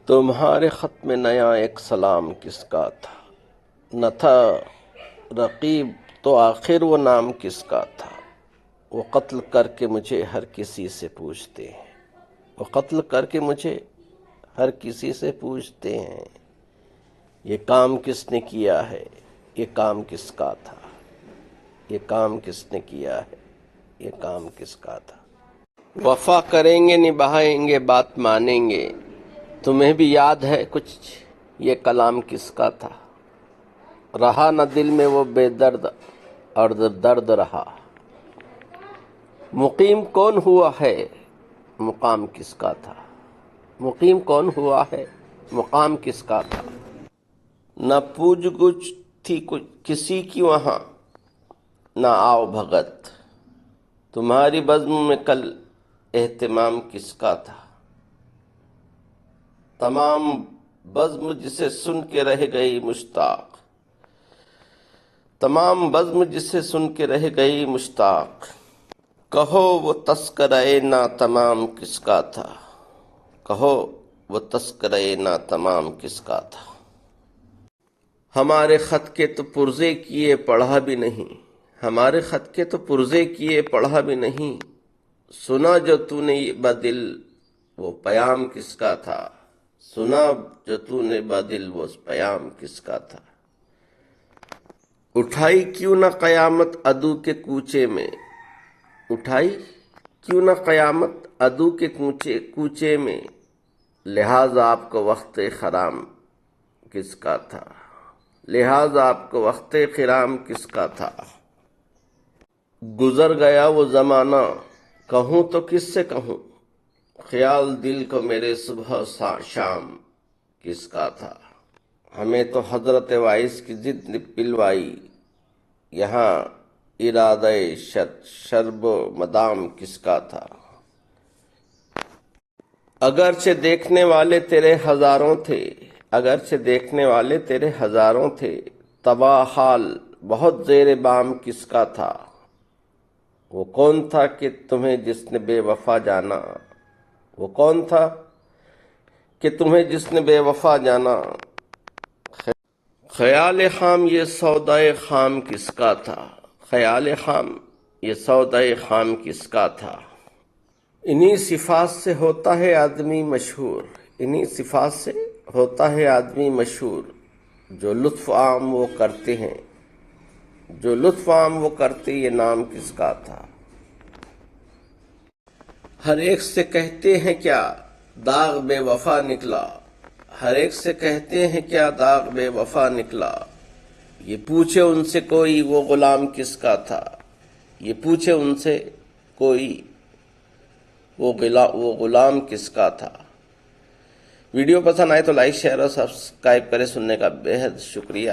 تمہارے خط میں نیا ایک سلام کس کا تھا؟ نہ تھا رقیب تو آخر وہ نام کس کا تھا؟ وہ قتل کر کے مجھے ہر کسی سے پوچھتے ہیں، وہ قتل کر کے مجھے ہر کسی سے پوچھتے ہیں، یہ کام کس نے کیا ہے، یہ کام کس کا تھا، یہ کام کس نے کیا ہے، یہ کام کس کا تھا۔ وفا کریں گے، نبھائیں گے، بات مانیں گے، تمہیں بھی یاد ہے کچھ یہ کلام کس کا تھا؟ رہا نہ دل میں وہ بے درد اور درد رہا، مقیم کون ہوا ہے، مقام کس کا تھا؟ مقیم کون ہوا ہے، مقام کس کا تھا؟ نہ پوچھ گچھ تھی کسی کی وہاں، نہ آؤ بھگت، تمہاری بزم میں کل اہتمام کس کا تھا؟ تمام بزم جسے سن کے رہ گئی مشتاق، تمام بزم جسے سن کے رہ گئی مشتاق، کہو وہ تذکرہ ناتمام کس کا تھا؟ کہو وہ تذکرہ ناتمام کس کا تھا؟ ہمارے خط کے تو پرزے کیے پڑھا بھی نہیں، ہمارے خط کے تو پرزے کیے پڑھا بھی نہیں، سنا جو تو نے بدل وہ پیام کس کا تھا؟ سنا جو تو نے بدل وہ پیام کس کا تھا؟ اٹھائی کیوں نہ قیامت عدو کے کوچے میں، اٹھائی کیوں نہ قیامت عدو کے کوچے میں، لہٰذا آپ کو وقت خرام کس کا تھا؟ لہٰذا آپ کو وقت خرام کس کا تھا؟ گزر گیا وہ زمانہ، کہوں تو کس سے کہوں، خیال دل کو میرے صبح شام کس کا تھا؟ ہمیں تو حضرت وائس کی ضد پلوائی، یہاں ارادہ شرب و مدام کس کا تھا؟ اگرچہ دیکھنے والے تیرے ہزاروں تھے، اگرچہ دیکھنے والے تیرے ہزاروں تھے، تباہ حال بہت زیر بام کس کا تھا؟ وہ کون تھا کہ تمہیں جس نے بے وفا جانا، وہ کون تھا کہ تمہیں جس نے بے وفا جانا، خیال خام یہ سودائے خام کس کا تھا؟ خیال خام یہ سودائے خام کس کا تھا؟ انہی صفات سے ہوتا ہے آدمی مشہور، انہی صفات سے ہوتا ہے آدمی مشہور، جو لطف عام وہ کرتے ہیں، جو لطف عام وہ کرتے، یہ نام کس کا تھا؟ ہر ایک سے کہتے ہیں کیا داغ بے وفا نکلا، ہر ایک سے کہتے ہیں کیا داغ بے وفا نکلا، یہ پوچھے ان سے کوئی وہ غلام کس کا تھا؟ یہ پوچھے ان سے کوئی وہ غلام کس کا تھا؟ ویڈیو پسند آئے تو لائک شیئر اور سبسکرائب کریں۔ سننے کا بے حد شکریہ۔